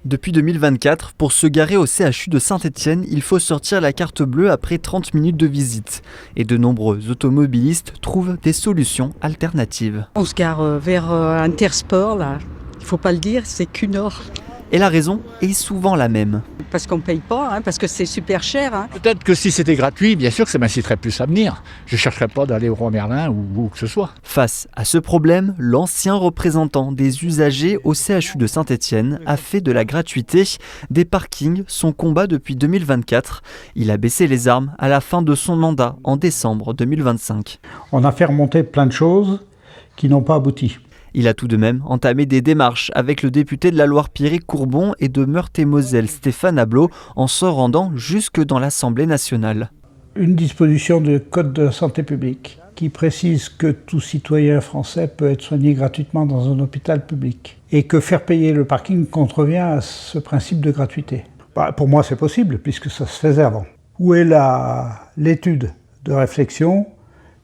Depuis 2024, pour se garer au CHU de Saint-Étienne, il faut sortir la carte bleue après 30 minutes de visite. Et de nombreux automobilistes trouvent des solutions alternatives. On se gare vers Intersport, là. Il faut pas le dire, c'est Cunord. Et la raison est souvent la même. Parce qu'on ne paye pas, parce que c'est super cher. Peut-être que si c'était gratuit, bien sûr que ça m'inciterait plus à venir. Je ne chercherais pas d'aller au Roi Merlin ou où que ce soit. Face à ce problème, l'ancien représentant des usagers au CHU de Saint-Étienne a fait de la gratuité des parkings son combat depuis 2024. Il a baissé les armes à la fin de son mandat en décembre 2025. On a fait remonter plein de choses qui n'ont pas abouti. Il a tout de même entamé des démarches avec le député de la Loire-Pyrénées-Courbon et de Meurthe-et-Moselle Stéphane Ablot en se rendant jusque dans l'Assemblée nationale. Une disposition du Code de la santé publique qui précise que tout citoyen français peut être soigné gratuitement dans un hôpital public et que faire payer le parking contrevient à ce principe de gratuité. Pour moi, c'est possible puisque ça se faisait avant. Où est l'étude de réflexion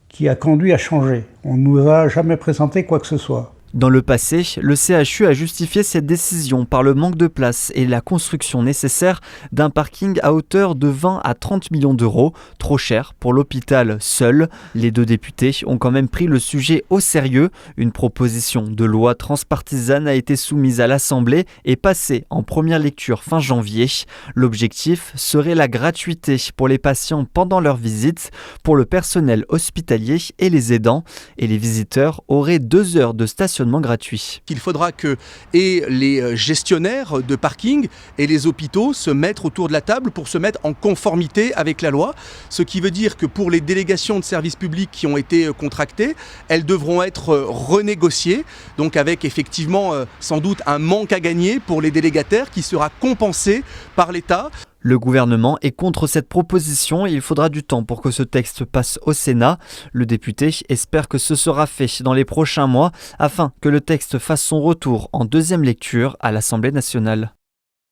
qui a conduit à changer? On ne nous a jamais présenté quoi que ce soit. Dans le passé, le CHU a justifié cette décision par le manque de place et la construction nécessaire d'un parking à hauteur de 20 à 30 millions d'euros, trop cher pour l'hôpital seul. Les deux députés ont quand même pris le sujet au sérieux. Une proposition de loi transpartisane a été soumise à l'Assemblée et passée en première lecture fin janvier. L'objectif serait la gratuité pour les patients pendant leur visite, pour le personnel hospitalier et les aidants. Et les visiteurs auraient 2 heures de stationnement gratuit. Il faudra que les gestionnaires de parking et les hôpitaux se mettent autour de la table pour se mettre en conformité avec la loi. Ce qui veut dire que pour les délégations de services publics qui ont été contractées, elles devront être renégociées, donc avec effectivement sans doute un manque à gagner pour les délégataires qui sera compensé par l'État. Le gouvernement est contre cette proposition et il faudra du temps pour que ce texte passe au Sénat. Le député espère que ce sera fait dans les prochains mois afin que le texte fasse son retour en deuxième lecture à l'Assemblée nationale.